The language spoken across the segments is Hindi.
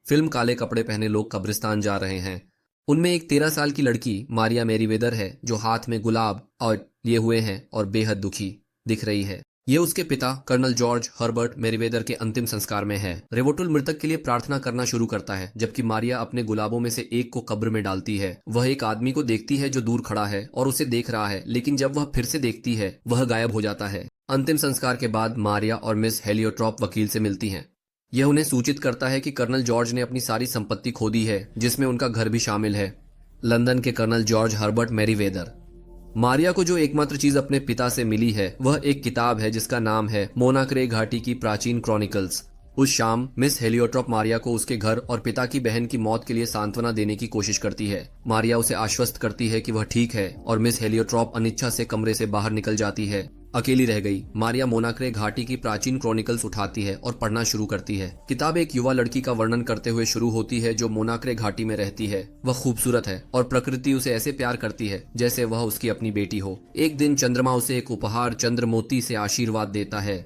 फिल्म काले कपड़े पहने लोग कब्रिस्तान जा रहे हैं। उनमें एक 13 साल की लड़की मारिया मेरीवेदर है जो हाथ में गुलाब और लिए हुए हैं और बेहद दुखी दिख रही है। ये उसके पिता कर्नल जॉर्ज हर्बर्ट मेरीवेदर के अंतिम संस्कार में है। रेवोटुल मृतक के लिए प्रार्थना करना शुरू करता है जबकि मारिया अपने गुलाबों में से एक को कब्र में डालती है। वह एक आदमी को देखती है जो दूर खड़ा है और उसे देख रहा है, लेकिन जब वह फिर से देखती है वह गायब हो जाता है। अंतिम संस्कार के बाद मारिया और मिस हेलियोट्रॉप वकील से मिलती हैं। यह उन्हें सूचित करता है कि कर्नल जॉर्ज ने अपनी सारी संपत्ति खो दी है, जिसमें उनका घर भी शामिल है। लंदन के colonel George Herbert Merriweather. Maria को जो एकमात्र चीज अपने पिता से मिली है वह एक किताब है जिसका नाम है मोनाक्रे घाटी की प्राचीन क्रॉनिकल्स। उस शाम मिस हेलियोट्रॉप मारिया को उसके घर और पिता की बहन की मौत के लिए सांत्वना देने की कोशिश करती है। मारिया उसे आश्वस्त करती है कि वह ठीक है और मिस हेलियोट्रॉप अनिच्छा से कमरे से बाहर निकल जाती है। अकेली रह गई मारिया मोनाक्रे घाटी की प्राचीन क्रॉनिकल्स उठाती है और पढ़ना शुरू करती है। किताब एक युवा लड़की का वर्णन करते हुए शुरू होती है जो मोनाक्रे घाटी में रहती है। वह खूबसूरत है और प्रकृति उसे ऐसे प्यार करती है जैसे वह उसकी अपनी बेटी हो। एक दिन चंद्रमा उसे एक उपहार चंद्रमोती से आशीर्वाद देता है।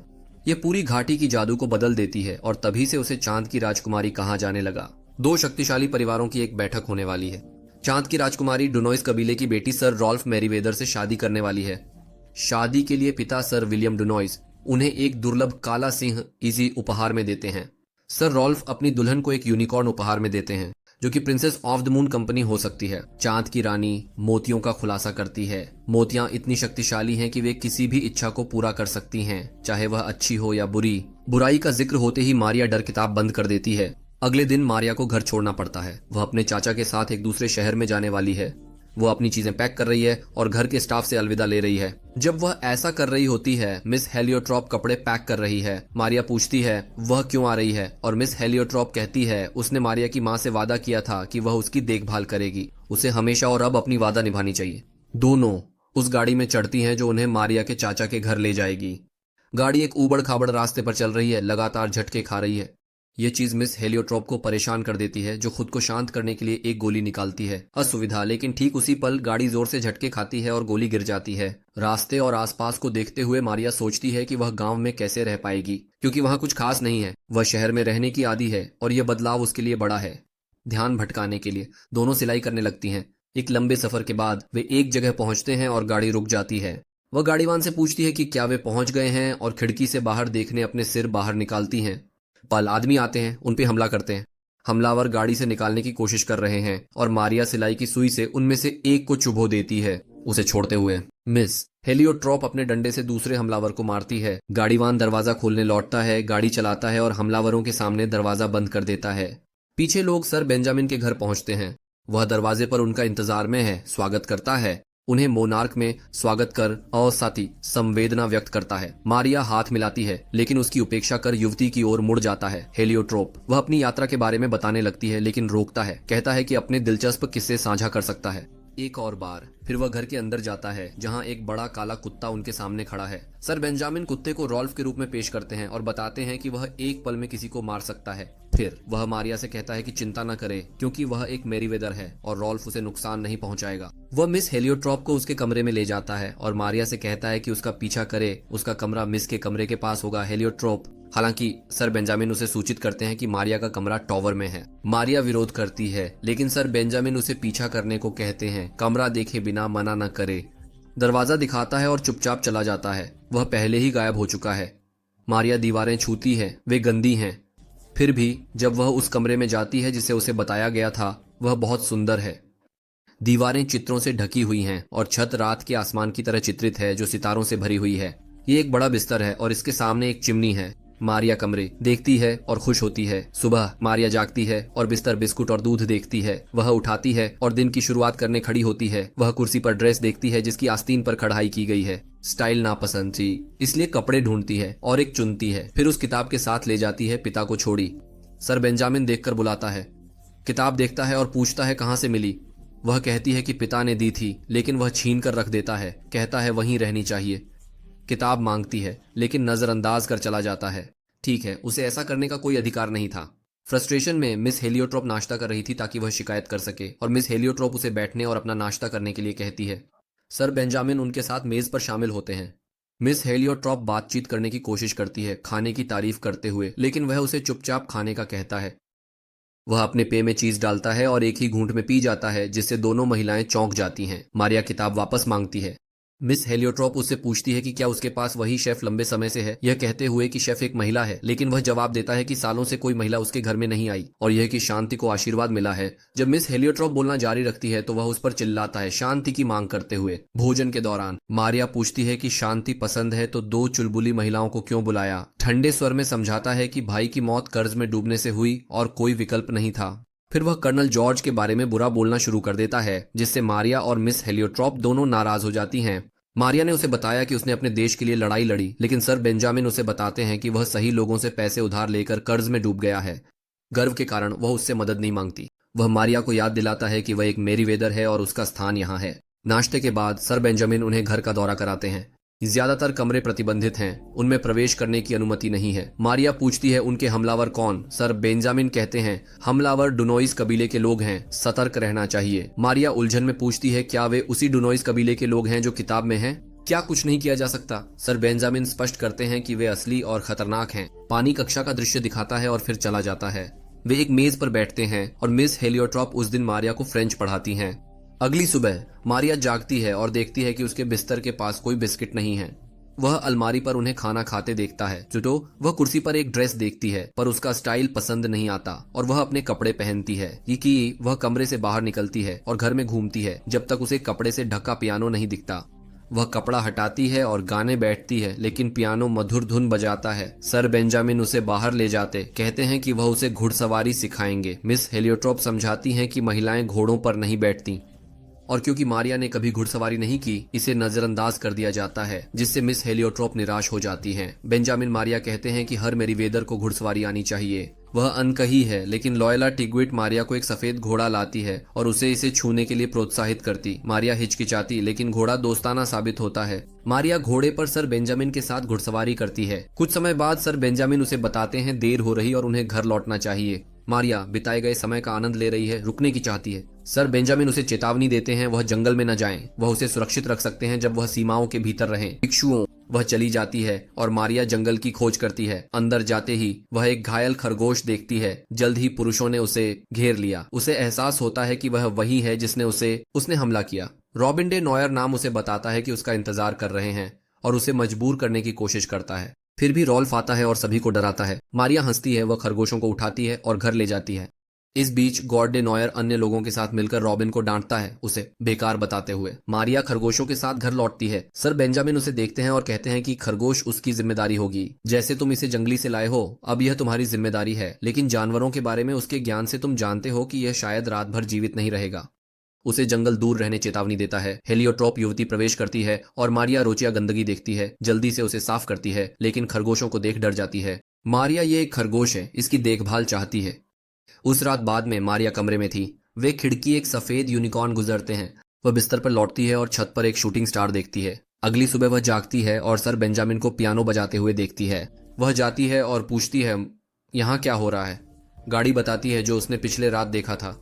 यह पूरी घाटी की जादू को बदल देती है और तभी से उसे चांद की राजकुमारी कहा जाने लगा। दो शक्तिशाली परिवारों की एक बैठक होने वाली है। चांद की राजकुमारी डुनोइस कबीले की बेटी सर रॉल्फ मेरीवेदर से शादी करने वाली है। शादी के लिए पिता सर विलियम डुनोइस उन्हें एक दुर्लभ काला सिंह इसी उपहार में देते हैं। सर रॉल्फ अपनी दुल्हन को एक यूनिकॉर्न उपहार में देते हैं जो कि princess of the moon company हो सकती है। चांद की रानी मोतियों का खुलासा करती है। मोतियां इतनी शक्तिशाली हैं कि वे किसी भी इच्छा को पूरा कर सकती हैं, चाहे वह अच्छी हो या बुरी। बुराई का जिक्र होते ही मारिया डर किताब बंद कर देती है। अगले दिन मारिया को घर छोड़ना पड़ता है। वह अपने चाचा के साथ एक दूसरे शहर में जाने वाली है। वो अपनी चीजें पैक कर रही है और घर के स्टाफ से अलविदा ले रही है। जब वह ऐसा कर रही होती है मिस हेलियोट्रॉप कपड़े पैक कर रही है। मारिया पूछती है वह क्यों आ रही है और मिस हेलियोट्रॉप कहती है उसने मारिया की माँ से वादा किया था कि वह उसकी देखभाल करेगी। उसे हमेशा और अब अपनी वादा निभानी चाहिए। दोनों उस गाड़ी में चढ़ती हैं जो उन्हें मारिया के चाचा के घर ले जाएगी। गाड़ी एक ऊबड़ खाबड़ रास्ते पर चल रही है, लगातार झटके खा रही है। ये चीज मिस हेलियोट्रॉप को परेशान कर देती है जो खुद को शांत करने के लिए एक गोली निकालती है। असुविधा, लेकिन ठीक उसी पल गाड़ी जोर से झटके खाती है और गोली गिर जाती है। रास्ते और आसपास को देखते हुए मारिया सोचती है कि वह गांव में कैसे रह पाएगी, क्योंकि वहां कुछ खास नहीं है। वह शहर में रहने की आदी है और यह बदलाव उसके लिए बड़ा है। ध्यान भटकाने के लिए दोनों सिलाई करने लगती हैं। एक लंबे सफर के बाद वे एक जगह पहुंचते हैं और गाड़ी रुक जाती है। वह गाड़ीवान से पूछती है कि क्या वे पहुंच गए हैं और खिड़की से बाहर देखने अपने सिर बाहर निकालती हैं। पल आदमी आते हैं, उन पे हमला करते हैं। हमलावर गाड़ी से निकालने की कोशिश कर रहे हैं और मारिया सिलाई की सुई से उनमें से एक को चुभो देती है, उसे छोड़ते हुए। मिस हेलियोट्रॉप अपने डंडे से दूसरे हमलावर को मारती है। गाड़ीवान दरवाजा खोलने लौटता है, गाड़ी चलाता है और हमलावरों के सामने दरवाजा बंद कर देता है। पीछे लोग सर बेंजामिन के घर पहुंचते हैं। वह दरवाजे पर उनका इंतजार में है, स्वागत करता है। उन्हें मोनार्क में स्वागत कर असाती संवेदना व्यक्त करता है। मारिया हाथ मिलाती है लेकिन उसकी उपेक्षा कर युवती की ओर मुड़ जाता है। हेलियोट्रॉप वह अपनी यात्रा के बारे में बताने लगती है लेकिन रोकता है, कहता है कि अपने दिलचस्प किस्से साझा कर सकता है। एक और बार फिर वह घर के अंदर जाता है जहां एक बड़ा काला कुत्ता उनके सामने खड़ा है। सर बेंजामिन कुत्ते को रॉल्फ के रूप में पेश करते हैं और बताते हैं कि वह एक पल में किसी को मार सकता है। फिर वह मारिया से कहता है कि चिंता न करे क्योंकि वह एक मेरीवेदर है और रॉल्फ उसे नुकसान नहीं पहुंचाएगा। वह मिस हेलियोट्रॉप को उसके कमरे में ले जाता है और मारिया से कहता है कि उसका पीछा करे, उसका कमरा मिस के कमरे के पास होगा। हेलियोट्रॉप हालांकि सर बेंजामिन उसे सूचित करते हैं कि मारिया का कमरा टॉवर में है। मारिया विरोध करती है लेकिन सर बेंजामिन उसे पीछा करने को कहते हैं, कमरा देखे बिना मना न करे। दरवाजा दिखाता है और चुपचाप चला जाता है। वह पहले ही गायब हो चुका है। मारिया दीवारें छूती है, वे गंदी हैं। फिर भी जब वह उस कमरे में जाती है जिसे उसे बताया गया था, वह बहुत सुंदर है। दीवारें चित्रों से ढकी हुई हैं और छत रात के आसमान की तरह चित्रित है जो सितारों से भरी हुई है। ये एक बड़ा बिस्तर है और इसके सामने एक चिमनी है। मारिया कमरे देखती है और खुश होती है। सुबह मारिया जागती है और बिस्तर बिस्कुट और दूध देखती है। वह उठाती है और दिन की शुरुआत करने खड़ी होती है। वह कुर्सी पर ड्रेस देखती है जिसकी आस्तीन पर कढ़ाई की गई है। स्टाइल नापसंद थी, इसलिए कपड़े ढूंढती है और एक चुनती है। फिर उस किताब के साथ ले जाती है। पिता को छोड़ी। सर बेंजामिन देखकर बुलाता है। किताब देखता है और पूछता है कहाँ से मिली। वह कहती है कि पिता ने दी थी, लेकिन वह छीन कर रख देता है, कहता है वहीं रहनी चाहिए। किताब मांगती है लेकिन नजरअंदाज कर चला जाता है। ठीक है, उसे ऐसा करने का कोई अधिकार नहीं था। फ्रस्ट्रेशन में मिस हेलियोट्रॉप नाश्ता कर रही थी ताकि वह शिकायत कर सके और मिस हेलियोट्रॉप उसे बैठने और अपना नाश्ता करने के लिए कहती है। सर बेंजामिन उनके साथ मेज पर शामिल होते हैं। मिस हेलियोट्रॉप बातचीत करने की कोशिश करती है, खाने की तारीफ करते हुए, लेकिन वह उसे चुपचाप खाने का कहता है। वह अपने पेय में चीज डालता है और एक ही घूंट में पी जाता है, जिससे दोनों महिलाएं चौंक जाती हैं। मारिया किताब वापस मांगती है। मिस हेलियोट्रॉप उससे पूछती है कि क्या उसके पास वही शेफ लंबे समय से है, यह कहते हुए कि शेफ एक महिला है, लेकिन वह जवाब देता है कि सालों से कोई महिला उसके घर में नहीं आई और यह कि शांति को आशीर्वाद मिला है। जब मिस हेलियोट्रॉप बोलना जारी रखती है तो वह उस पर चिल्लाता है, शांति की मांग करते हुए। भोजन के दौरान मारिया पूछती है कि शांति पसंद है तो दो चुलबुली महिलाओं को क्यों बुलाया। ठंडे स्वर में समझाता है कि भाई की मौत कर्ज में डूबने से हुई और कोई विकल्प नहीं था। फिर वह कर्नल जॉर्ज के बारे में बुरा बोलना शुरू कर देता है, जिससे मारिया और मिस हेलियोट्रॉप दोनों नाराज हो जाती हैं। मारिया ने उसे बताया कि उसने अपने देश के लिए लड़ाई लड़ी, लेकिन सर बेंजामिन उसे बताते हैं कि वह सही लोगों से पैसे उधार लेकर कर्ज में डूब गया है। गर्व के कारण वह उससे मदद नहीं मांगती। वह मारिया को याद दिलाता है कि वह एक मेरीवेदर है और उसका स्थान यहाँ है। नाश्ते के बाद सर बेंजामिन उन्हें घर का दौरा कराते हैं। ज्यादातर कमरे प्रतिबंधित हैं, उनमें प्रवेश करने की अनुमति नहीं है। मारिया पूछती है उनके हमलावर कौन। सर बेंजामिन कहते हैं हमलावर डुनोइस कबीले के लोग हैं, सतर्क रहना चाहिए। मारिया उलझन में पूछती है क्या वे उसी डुनोइस कबीले के लोग हैं जो किताब में हैं? क्या कुछ नहीं किया जा सकता? सर बेंजामिन स्पष्ट करते हैं कि वे असली और खतरनाक हैं। पानी कक्षा का दृश्य दिखाता है और फिर चला जाता है। वे एक मेज पर बैठते हैं और मिस हेलियोट्रॉप उस दिन मारिया को फ्रेंच पढ़ाती हैं। अगली सुबह मारिया जागती है और देखती है कि उसके बिस्तर के पास कोई बिस्किट नहीं है। वह अलमारी पर उन्हें खाना खाते देखता है। तो वह कुर्सी पर एक ड्रेस देखती है, पर उसका स्टाइल पसंद नहीं आता और वह अपने कपड़े पहनती है। कि वह कमरे से बाहर निकलती है और घर में घूमती है जब तक उसे कपड़े से ढका पियानो नहीं दिखता। वह कपड़ा हटाती है और गाने बैठती है, लेकिन पियानो मधुर धुन बजाता है। सर बेंजामिन उसे बाहर ले जाते, कहते हैं कि वह उसे घुड़सवारी सिखाएंगे। मिस हेलियोट्रॉप समझाती हैं कि महिलाएं घोड़ों पर नहीं बैठती, और क्योंकि मारिया ने कभी घुड़सवारी नहीं की, इसे नजरअंदाज कर दिया जाता है, जिससे मिस हेलियोट्रॉप निराश हो जाती हैं। बेंजामिन मारिया कहते हैं कि हर मेरीवेदर को घुड़सवारी आनी चाहिए। वह अनकही है, लेकिन लॉयला टिग्विट मारिया को एक सफेद घोड़ा लाती है और उसे इसे छूने के लिए प्रोत्साहित करती। मारिया हिचकिचाती, लेकिन घोड़ा दोस्ताना साबित होता है। मारिया घोड़े पर सर बेंजामिन के साथ घुड़सवारी करती है। कुछ समय बाद सर बेंजामिन उसे बताते हैं देर हो रही और उन्हें घर लौटना चाहिए। मारिया बिताए गए समय का आनंद ले रही है, रुकने की चाहती है। सर बेंजामिन उसे चेतावनी देते हैं वह जंगल में न जाएं, वह उसे सुरक्षित रख सकते हैं जब वह सीमाओं के भीतर रहें। भिक्षुओं वह चली जाती है और मारिया जंगल की खोज करती है। अंदर जाते ही वह एक घायल खरगोश देखती है। जल्द ही पुरुषों ने उसे घेर लिया। उसे एहसास होता है कि वह वही है जिसने उसने हमला किया। रॉबिन डे नॉयर नाम उसे बताता है कि उसका इंतजार कर रहे हैं और उसे मजबूर करने की कोशिश करता है। फिर भी रॉल्फ आता है और सभी को डराता है। मारिया हंसती है, वह खरगोशों को उठाती है और घर ले जाती है। इस बीच गॉड डे नॉयर अन्य लोगों के साथ मिलकर रॉबिन को डांटता है, उसे बेकार बताते हुए। मारिया खरगोशों के साथ घर लौटती है। सर बेंजामिन उसे देखते हैं और कहते हैं कि खरगोश उसकी जिम्मेदारी होगी। जैसे तुम इसे जंगली से लाए हो, अब यह तुम्हारी जिम्मेदारी है, लेकिन जानवरों के बारे में उसके ज्ञान से तुम जानते हो कि यह शायद रात भर जीवित नहीं रहेगा। उसे जंगल दूर रहने चेतावनी देता है। हेलियोट्रॉप युवती प्रवेश करती है और मारिया रोचिया गंदगी देखती है। जल्दी से उसे साफ करती है, लेकिन खरगोशों को देख डर जाती है। मारिया ये एक खरगोश है, इसकी देखभाल चाहती है। उस रात बाद में मारिया कमरे में थी। वे खिड़की एक सफेद यूनिकॉर्न गुजरते हैं। वह बिस्तर पर लौटती है और छत पर एक शूटिंग स्टार देखती है। अगली सुबह वह जागती है और सर बेंजामिन को पियानो बजाते हुए देखती है। वह जाती है और पूछती है यहाँ क्या हो रहा है। गाड़ी बताती है जो उसने पिछले रात देखा था।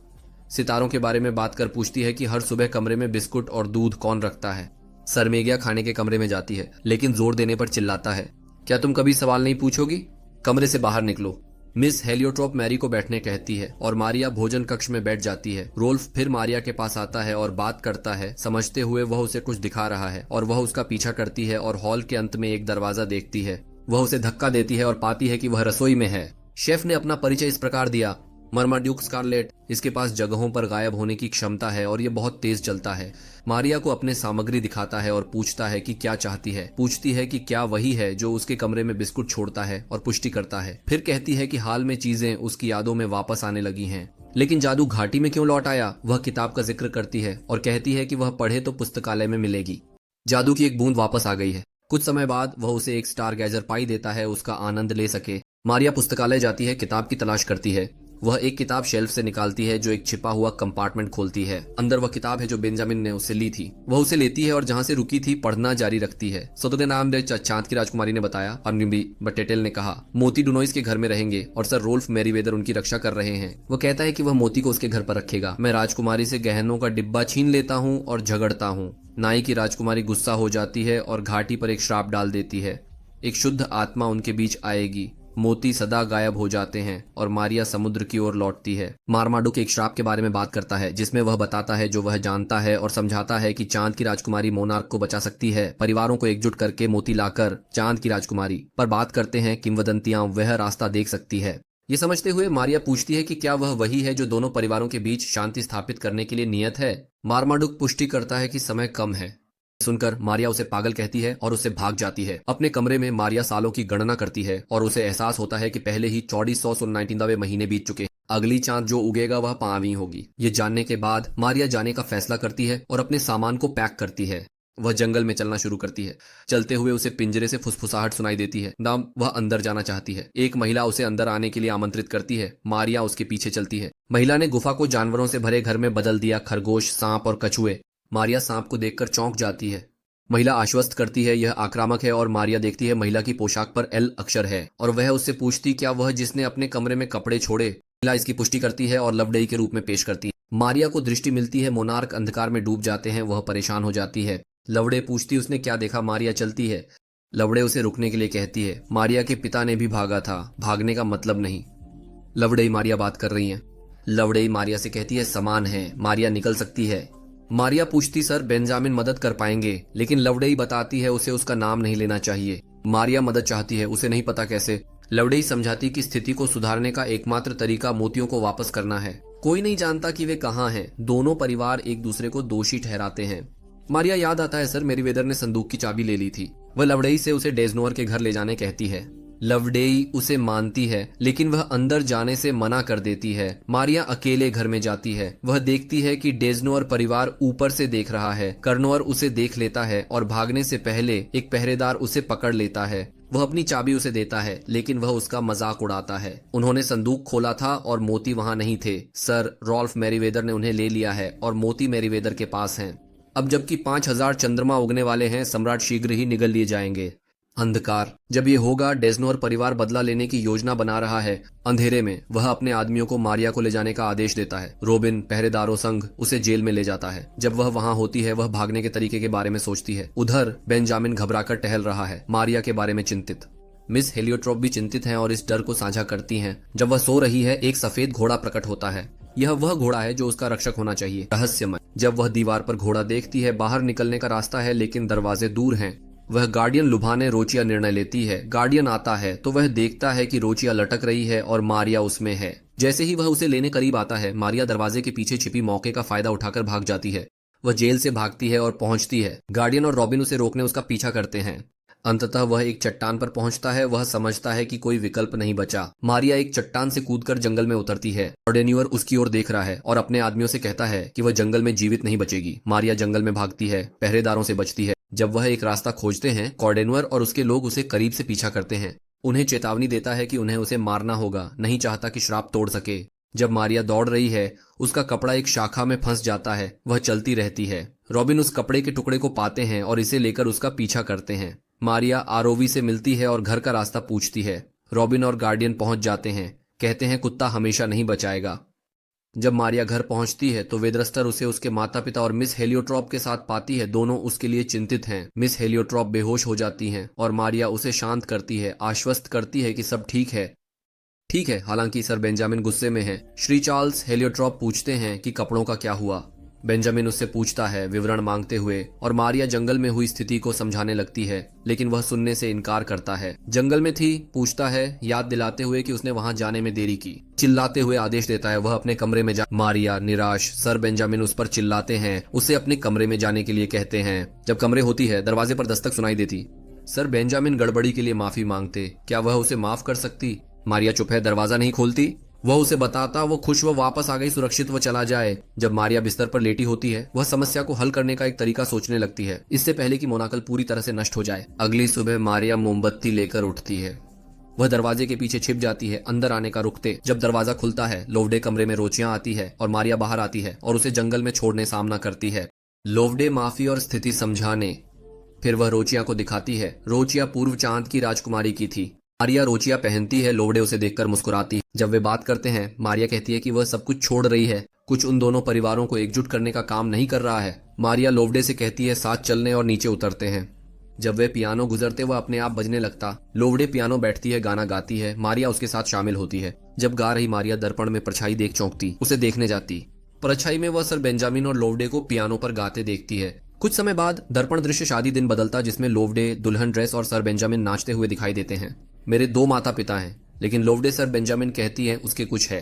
सितारों के बारे में बात कर पूछती है कि हर सुबह कमरे में बिस्कुट और दूध कौन रखता है। सरमेगिया खाने के कमरे में जाती है, लेकिन जोर देने पर चिल्लाता है, क्या तुम कभी सवाल नहीं पूछोगी? कमरे से बाहर निकलो। मिस हेलियोट्रॉप मैरी को बैठने कहती है और मारिया भोजन कक्ष में बैठ जाती है। रोल्फ फिर मारिया के पास आता है और बात करता है, समझते हुए वह उसे कुछ दिखा रहा है और वह उसका पीछा करती है और हॉल के अंत में एक दरवाजा देखती है। वह उसे धक्का देती है और पाती है कि वह रसोई में है। शेफ ने अपना परिचय इस प्रकार दिया, मर्माड्यूक स्कारलेट। इसके पास जगहों पर गायब होने की क्षमता है और ये बहुत तेज चलता है। मारिया को अपने सामग्री दिखाता है और पूछता है कि क्या चाहती है। पूछती है कि क्या वही है जो उसके कमरे में बिस्कुट छोड़ता है और पुष्टि करता है। फिर कहती है कि हाल में चीजें उसकी यादों में वापस आने लगी हैं। लेकिन जादू घाटी में क्यों लौट आया? वह किताब का जिक्र करती है और कहती है कि वह पढ़े तो पुस्तकालय में मिलेगी। जादू की एक बूंद वापस आ गई है। कुछ समय बाद वह उसे एक स्टार गैजर पाई देता है, उसका आनंद ले सके। मारिया पुस्तकालय जाती है, किताब की तलाश करती है। वह एक किताब शेल्फ से निकालती है जो एक छिपा हुआ कंपार्टमेंट खोलती है। अंदर वह किताब है जो बेंजामिन ने उससे ली थी। वह उसे लेती है और जहां से रुकी थी पढ़ना जारी रखती है। सतुदे नाम चांद की राजकुमारी ने बताया। अर्निबी बटेटेल ने कहा, मोती डुनोइस के घर में रहेंगे और सर रोल्फ मेरीवेदर उनकी रक्षा कर रहे हैं। वह कहता है कि वह मोती को उसके घर पर रखेगा। मैं राजकुमारी से गहनों का डिब्बा छीन लेता हूँ और झगड़ता हूँ। नाई की राजकुमारी गुस्सा हो जाती है और घाटी पर एक श्राप डाल देती है, एक शुद्ध आत्मा उनके बीच आएगी। मोती सदा गायब हो जाते हैं और मारिया समुद्र की ओर लौटती है। मार्माडुक एक श्राप के बारे में बात करता है जिसमें वह बताता है जो वह जानता है और समझाता है कि चांद की राजकुमारी मोनार्क को बचा सकती है, परिवारों को एकजुट करके मोती लाकर चांद की राजकुमारी पर बात करते हैं किंवदंतियां वह रास्ता देख सकती है। ये समझते हुए मारिया पूछती है कि क्या वह वही है जो दोनों परिवारों के बीच शांति स्थापित करने के लिए नियत है। मार्माडुक पुष्टि करता है कि समय कम है। सुनकर मारिया उसे पागल कहती है और उससे भाग जाती है। अपने कमरे में मारिया सालों की गणना करती है और उसे एहसास होता है कि पहले ही 2419वें महीने बीत चुके हैं। अगली चांद जो उगेगा वह 5वीं होगी। ये जानने के बाद मारिया जाने का फैसला करती है और अपने सामान को पैक करती है। वह जंगल में चलना शुरू करती है। चलते हुए उसे पिंजरे से फुसफुसाहट सुनाई देती है। नाम वह अंदर जाना चाहती है। एक महिला उसे अंदर आने के लिए आमंत्रित करती है। मारिया उसके पीछे चलती है। महिला ने गुफा को जानवरों से भरे घर में बदल दिया, खरगोश, सांप और कछुए। मारिया सांप को देखकर चौंक जाती है। महिला आश्वस्त करती है यह आक्रामक है और मारिया देखती है महिला की पोशाक पर एल अक्षर है और वह उससे पूछती क्या वह जिसने अपने कमरे में कपड़े छोड़े। महिला इसकी पुष्टि करती है और लवडेई के रूप में पेश करती है। मारिया को दृष्टि मिलती है। मोनार्क अंधकार में डूब जाते हैं। वह परेशान हो जाती है। लवडे पूछती उसने क्या देखा। मारिया चलती है। लवडे उसे रुकने के लिए कहती है। मारिया के पिता ने भी भागा था, भागने का मतलब नहीं। लवडेई मारिया बात कर रही है। लवडेई मारिया से कहती है समान है, मारिया निकल सकती है। मारिया पूछती सर बेंजामिन मदद कर पाएंगे, लेकिन लवडेई बताती है उसे उसका नाम नहीं लेना चाहिए। मारिया मदद चाहती है, उसे नहीं पता कैसे। लवडेई समझाती कि स्थिति को सुधारने का एकमात्र तरीका मोतियों को वापस करना है। कोई नहीं जानता कि वे कहाँ हैं। दोनों परिवार एक दूसरे को दोषी ठहराते हैं। मारिया याद आता है सर मेरीवेदर ने संदूक की चाबी ले ली थी। वह लवडेई से उसे डेजनोर के घर ले जाने कहती है। लवडेई उसे मानती है लेकिन वह अंदर जाने से मना कर देती है। मारिया अकेले घर में जाती है। वह देखती है कि डेजनोर परिवार ऊपर से देख रहा है। कर्नोर उसे देख लेता है और भागने से पहले एक पहरेदार उसे पकड़ लेता है। वह अपनी चाबी उसे देता है लेकिन वह उसका मजाक उड़ाता है। उन्होंने संदूक खोला था और मोती वहां नहीं थे। सर रॉल्फ मैरीवेदर ने उन्हें ले लिया है और मोती मैरीवेदर के पास हैं। अब जबकि 5000 चंद्रमा उगने वाले हैं, सम्राट शीघ्र ही निगल लिए जाएंगे। अंधकार। जब ये होगा डेजनोर परिवार बदला लेने की योजना बना रहा है। अंधेरे में वह अपने आदमियों को मारिया को ले जाने का आदेश देता है। रोबिन पहरेदारों संग उसे जेल में ले जाता है। जब वह वहां होती है वह भागने के तरीके के बारे में सोचती है। उधर बेंजामिन घबराकर टहल रहा है, मारिया के बारे में चिंतित। मिस हेलियोट्रॉप भी चिंतित हैं और इस डर को साझा करती हैं। जब वह सो रही है एक सफेद घोड़ा प्रकट होता है। यह वह घोड़ा है जो उसका रक्षक होना चाहिए। रहस्यमय। जब वह दीवार पर घोड़ा देखती है, बाहर निकलने का रास्ता है लेकिन दरवाजे दूर हैं। वह गार्डियन लुभाने रोचिया निर्णय लेती है। गार्डियन आता है तो वह देखता है कि रोचिया लटक रही है और मारिया उसमें है। जैसे ही वह उसे लेने करीब आता है, मारिया दरवाजे के पीछे छिपी मौके का फायदा उठाकर भाग जाती है। वह जेल से भागती है और पहुंचती है। गार्डियन और रॉबिन उसे रोकने उसका पीछा करते हैं। अंततः वह एक चट्टान पर पहुंचता है। वह समझता है कि कोई विकल्प नहीं बचा। मारिया एक चट्टान से कूदकर जंगल में उतरती है। ऑर्डेन्यूअर उसकी ओर देख रहा है और अपने आदमियों से कहता है कि वह जंगल में जीवित नहीं बचेगी। मारिया जंगल में भागती है, पहरेदारों से बचती है। जब वह एक रास्ता खोजते हैं, कॉर्डेन्युअर और उसके लोग उसे करीब से पीछा करते हैं। उन्हें चेतावनी देता है कि उन्हें उसे मारना होगा, नहीं चाहता कि श्राप तोड़ सके। जब मारिया दौड़ रही है, उसका कपड़ा एक शाखा में फंस जाता है। वह चलती रहती है। रॉबिन उस कपड़े के टुकड़े को पाते हैं और इसे लेकर उसका पीछा करते हैं। मारिया आरोवी से मिलती है और घर का रास्ता पूछती है। रॉबिन और गार्डियन पहुंच जाते हैं। कहते हैं कुत्ता हमेशा नहीं बचाएगा। जब मारिया घर पहुंचती है तो वेदरस्टर उसे उसके माता पिता और मिस हेलियोट्रॉप के साथ पाती है। दोनों उसके लिए चिंतित हैं। मिस हेलियोट्रॉप बेहोश हो जाती हैं और मारिया उसे शांत करती है, आश्वस्त करती है कि सब ठीक है। ठीक है। हालांकि सर बेंजामिन गुस्से में है। श्री चार्ल्स हेलियोट्रॉप पूछते हैं कि कपड़ों का क्या हुआ। बेंजामिन उससे पूछता है विवरण मांगते हुए और मारिया जंगल में हुई स्थिति को समझाने लगती है लेकिन वह सुनने से इनकार करता है। जंगल में थी, पूछता है, याद दिलाते हुए कि उसने वहां जाने में देरी की। चिल्लाते हुए आदेश देता है वह अपने कमरे में जा। मारिया निराश। सर बेंजामिन उस पर चिल्लाते हैं, उसे अपने कमरे में जाने के लिए कहते हैं। जब कमरे होती है, दरवाजे पर दस्तक सुनाई देती। सर बेंजामिन गड़बड़ी के लिए माफी मांगते। क्या वह उसे माफ कर सकती? मारिया चुप है, दरवाजा नहीं खोलती। वह उसे बताता, वो खुश, वह वापस आ गई, सुरक्षित वह चला जाए। जब मारिया बिस्तर पर लेटी होती है, वह समस्या को हल करने का एक तरीका सोचने लगती है, इससे पहले कि मोनाकल पूरी तरह से नष्ट हो जाए। अगली सुबह मारिया मोमबत्ती लेकर उठती है। वह दरवाजे के पीछे छिप जाती है, अंदर आने का रुकते। जब दरवाजा खुलता है, लोवडे कमरे में रोचियां आती है और मारिया बाहर आती है और उसे जंगल में छोड़ने सामना करती है। लोवडे माफी और स्थिति समझाने। फिर वह रोचिया को दिखाती है। रोचिया पूर्व चांद की राजकुमारी की थी। मारिया रोचिया पहनती है। लोवडे उसे देखकर मुस्कुराती है। जब वे बात करते हैं, मारिया कहती है कि वह सब कुछ छोड़ रही है, कुछ उन दोनों परिवारों को एकजुट करने का काम नहीं कर रहा है। मारिया लोवडे से कहती है साथ चलने और नीचे उतरते हैं। जब वे पियानो गुजरते वह अपने आप बजने लगता। लोवडे पियानो बैठती है, गाना गाती है, मारिया उसके साथ शामिल होती है। जब गा रही मारिया दर्पण में परछाई देख चौंकती, उसे देखने जाती। परछाई में वह सर बेंजामिन और लोवडे को पियानो पर गाते देखती है। कुछ समय बाद दर्पण दृश्य शादी दिन बदलता, जिसमें लोवडे दुल्हन ड्रेस और सर बेंजामिन नाचते हुए दिखाई देते हैं। मेरे 2 माता पिता हैं, लेकिन लोवडे सर बेंजामिन कहती है उसके कुछ है,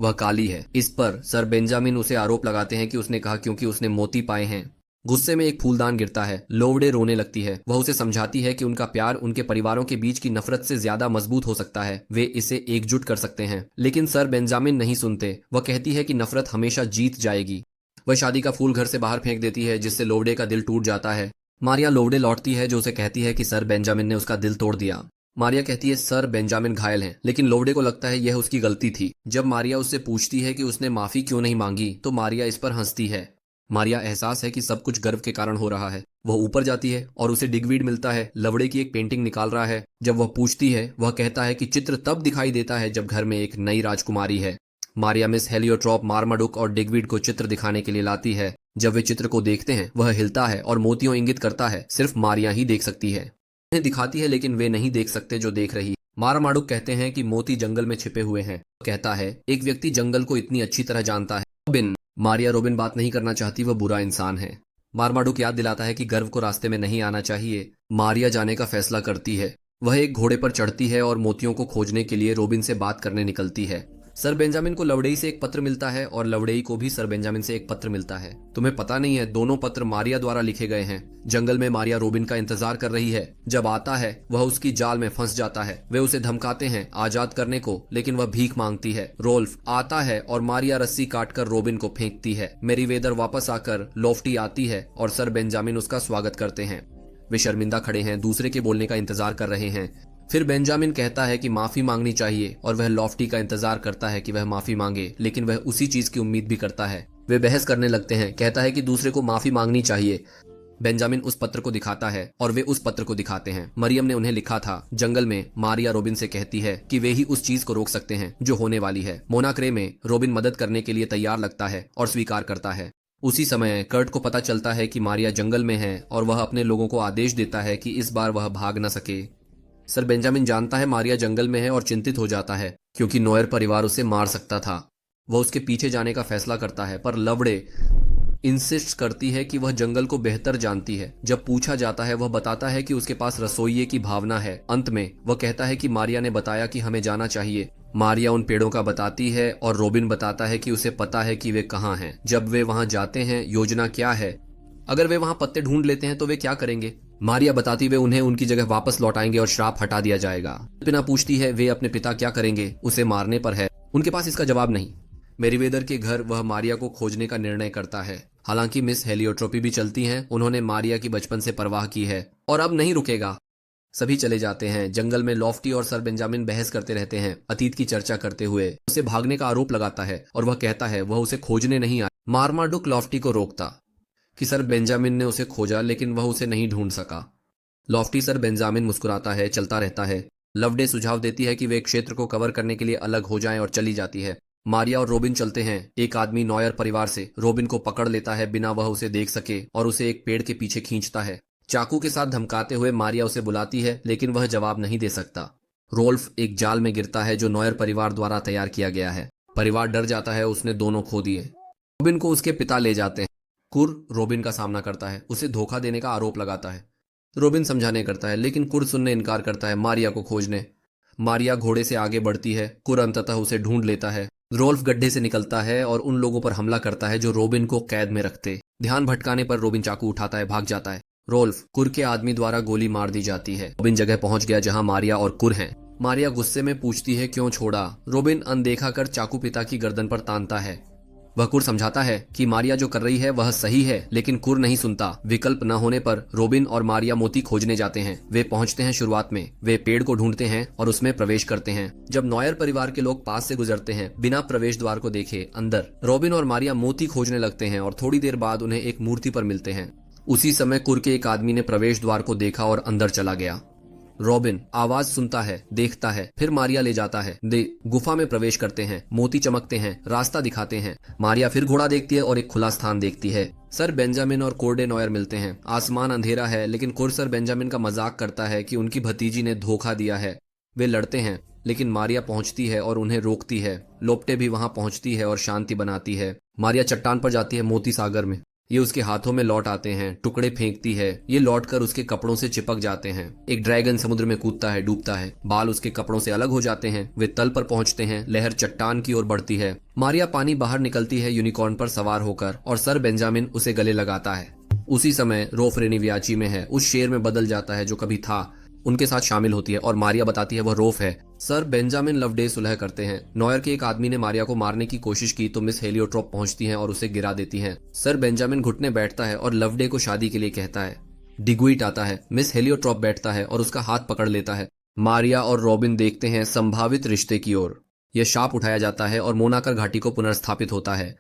वह काली है। इस पर सर बेंजामिन उसे आरोप लगाते हैं कि उसने कहा क्योंकि उसने मोती पाए हैं। गुस्से में एक फूलदान गिरता है। लोवडे रोने लगती है। वह उसे समझाती है कि उनका प्यार उनके परिवारों के बीच की नफरत से ज्यादा मजबूत हो सकता है, वे इसे एकजुट कर सकते हैं। लेकिन सर बेंजामिन नहीं सुनते। वह कहती है कि नफरत हमेशा जीत जाएगी। वह शादी का फूल घर से बाहर फेंक देती है, जिससे लोवडे का दिल टूट जाता है। मारिया लोवडे लौटती है, जो उसे कहती है कि सर बेंजामिन ने उसका दिल तोड़ दिया। मारिया कहती है सर बेंजामिन घायल हैं, लेकिन लोवडे को लगता है यह उसकी गलती थी। जब मारिया उससे पूछती है कि उसने माफी क्यों नहीं मांगी, तो मारिया इस पर हंसती है। मारिया एहसास है कि सब कुछ गर्व के कारण हो रहा है। वह ऊपर जाती है और उसे डिगवीड मिलता है, लवड़े की एक पेंटिंग निकाल रहा है। जब वह पूछती है, वह कहता है कि चित्र तब दिखाई देता है जब घर में एक नई राजकुमारी है। मारिया मिस हेलियोट्रॉप, मार्माडुक और डिगवीड को चित्र दिखाने के लिए लाती है। जब वे चित्र को देखते हैं, वह हिलता है और मोतियों इंगित करता है। सिर्फ मारिया ही देख सकती है। उन्हें दिखाती है, लेकिन वे नहीं देख सकते जो देख रही। मार्माडुक कहते हैं कि मोती जंगल में छिपे हुए हैं। कहता है एक व्यक्ति जंगल को इतनी अच्छी तरह जानता है। रोबिन, मारिया रोबिन बात नहीं करना चाहती, वह बुरा इंसान है। मार्माडुक याद दिलाता है कि गर्व को रास्ते में नहीं आना चाहिए। मारिया जाने का फैसला करती है। वह एक घोड़े पर चढ़ती है और मोतियों को खोजने के लिए रोबिन से बात करने निकलती है। सर बेंजामिन को लवड़ेई से एक पत्र मिलता है और लवड़ेई को भी सर बेंजामिन से एक पत्र मिलता है। तुम्हें पता नहीं है, दोनों पत्र मारिया द्वारा लिखे गए हैं। जंगल में मारिया रोबिन का इंतजार कर रही है। जब आता है, वह उसकी जाल में फंस जाता है। वे उसे धमकाते हैं आजाद करने को, लेकिन वह भीख मांगती है। रोल्फ आता है और मारिया रस्सी काटकर रोबिन को फेंकती है। मेरीवेदर वापस आकर लोफ्टी आती है और सर बेंजामिन उसका स्वागत करते हैं। वे शर्मिंदा खड़े हैं, दूसरे के बोलने का इंतजार कर रहे हैं। फिर बेंजामिन कहता है कि माफी मांगनी चाहिए और वह लॉफ्टी का इंतजार करता है कि वह माफी मांगे, लेकिन वह उसी चीज की उम्मीद भी करता है। वे बहस करने लगते हैं। कहता है कि दूसरे को माफी मांगनी चाहिए। बेंजामिन उस पत्र को दिखाता है और वे उस पत्र को दिखाते हैं। मरियम ने उन्हें लिखा था। जंगल में मारिया रोबिन से कहती है कि वे ही उस चीज को रोक सकते हैं जो होने वाली है। मोनाक्रे में रोबिन मदद करने के लिए तैयार लगता है और स्वीकार करता है। उसी समय कर्ट को पता चलता है कि मारिया जंगल में है और वह अपने लोगों को आदेश देता है कि इस बार वह भाग न सके। सर बेंजामिन जानता है मारिया जंगल में है और चिंतित हो जाता है, क्योंकि नोयर परिवार उसे मार सकता था। वह उसके पीछे जाने का फैसला करता है, पर लवड़े इंसिस्ट करती है कि वह जंगल को बेहतर जानती है। जब पूछा जाता है, वह बताता है कि उसके पास रसोइये की भावना है। अंत में वह कहता है कि मारिया ने बताया कि हमें जाना चाहिए। मारिया उन पेड़ों का बताती है और रोबिन बताता है कि उसे पता है कि वे कहाँ हैं। जब वे वहां जाते हैं, योजना क्या है? अगर वे वहां पत्ते ढूंढ लेते हैं तो वे क्या करेंगे? मारिया बताती वे उन्हें उनकी जगह वापस लौटाएंगे और श्राप हटा दिया जाएगा। बिना पूछती है वे अपने पिता क्या करेंगे, उसे मारने पर है। उनके पास इसका जवाब नहीं। मेरीवेदर के घर वह मारिया को खोजने का निर्णय करता है। हालांकि मिस हेलियोट्रोपी भी चलती हैं, उन्होंने मारिया की बचपन से परवाह की है और अब नहीं रुकेगा। सभी चले जाते हैं। जंगल में लॉफ्टी और सर बेंजामिन बहस करते रहते हैं, अतीत की चर्चा करते हुए। उसे भागने का आरोप लगाता है और वह कहता है वह उसे खोजने नहीं आया। मार्माडुक लॉफ्टी को रोकता कि सर बेंजामिन ने उसे खोजा, लेकिन वह उसे नहीं ढूंढ सका। लॉफ्टी सर बेंजामिन मुस्कुराता है, चलता रहता है। लवडे सुझाव देती है कि वे क्षेत्र को कवर करने के लिए अलग हो जाएं और चली जाती है। मारिया और रोबिन चलते हैं। एक आदमी नॉयर परिवार से रोबिन को पकड़ लेता है बिना वह उसे देख सके और उसे एक पेड़ के पीछे खींचता है। चाकू के साथ धमकाते हुए मारिया उसे बुलाती है, लेकिन वह जवाब नहीं दे सकता। रोल्फ एक जाल में गिरता है जो नॉयर परिवार द्वारा तैयार किया गया है। परिवार डर जाता है, उसने दोनों खो दिए। रोबिन को उसके पिता ले जाते हैं। कुर रोबिन का सामना करता है, उसे धोखा देने का आरोप लगाता है। रोबिन समझाने करता है, लेकिन कुर सुनने इनकार करता है मारिया को खोजने। मारिया घोड़े से आगे बढ़ती है। कुर अंततः उसे ढूंढ लेता है। रोल्फ गड्ढे से निकलता है और उन लोगों पर हमला करता है जो रोबिन को कैद में रखते। ध्यान भटकाने पर रोबिन चाकू उठाता है, भाग जाता है। रोल्फ कुर के आदमी द्वारा गोली मार दी जाती है। रोबिन जगह पहुंच गया जहां मारिया और कुर हैं। मारिया गुस्से में पूछती है क्यों छोड़ा। रोबिन अनदेखा कर चाकू पिता की गर्दन पर तानता है। वह कुर समझाता है कि मारिया जो कर रही है वह सही है, लेकिन कुर नहीं सुनता। विकल्प न होने पर रोबिन और मारिया मोती खोजने जाते हैं। वे पहुंचते हैं शुरुआत में। वे पेड़ को ढूंढते हैं और उसमें प्रवेश करते हैं। जब नॉयर परिवार के लोग पास से गुजरते हैं बिना प्रवेश द्वार को देखे अंदर, रोबिन और मारिया मोती खोजने लगते हैं और थोड़ी देर बाद उन्हें एक मूर्ति पर मिलते हैं। उसी समय कुर के एक आदमी ने प्रवेश द्वार को देखा और अंदर चला गया। रॉबिन आवाज सुनता है, देखता है, फिर मारिया ले जाता है। दे गुफा में प्रवेश करते हैं, मोती चमकते हैं, रास्ता दिखाते हैं। मारिया फिर घोड़ा देखती है और एक खुला स्थान देखती है। सर बेंजामिन और कोर्डे नॉयर मिलते हैं। आसमान अंधेरा है, लेकिन कुर सर बेंजामिन का मजाक करता है कि उनकी भतीजी ने धोखा दिया है। वे लड़ते हैं, लेकिन मारिया पहुंचती है और उन्हें रोकती है। लोप्टे भी वहां पहुंचती है और शांति बनाती है। मारिया चट्टान पर जाती है, मोती सागर में। ये उसके हाथों में लौट आते हैं, टुकड़े फेंकती है। ये लौटकर उसके कपड़ों से चिपक जाते हैं। एक ड्रैगन समुद्र में कूदता है, डूबता है। बाल उसके कपड़ों से अलग हो जाते हैं। वे तल पर पहुंचते हैं। लहर चट्टान की ओर बढ़ती है। मारिया पानी बाहर निकलती है यूनिकॉर्न पर सवार होकर, और सर बेंजामिन उसे गले लगाता है। उसी समय रोफ रेनिवियाची में है, उस शेर में बदल जाता है जो कभी था, उनके साथ शामिल होती है और मारिया बताती है वह रोफ है। सर बेंजामिन लवडे सुलह करते हैं। नॉयर के एक आदमी ने मारिया को मारने की कोशिश की तो मिस हेलियोट्रॉप पहुंचती हैं और उसे गिरा देती हैं। सर बेंजामिन घुटने बैठता है और लवडे को शादी के लिए कहता है। डिगुइट आता है। मिस हेलियोट्रॉप बैठता है और उसका हाथ पकड़ लेता है। मारिया और रॉबिन देखते हैं संभावित रिश्ते की ओर। यह शाप उठाया जाता है और मोनाकर घाटी को पुनर्स्थापित होता है।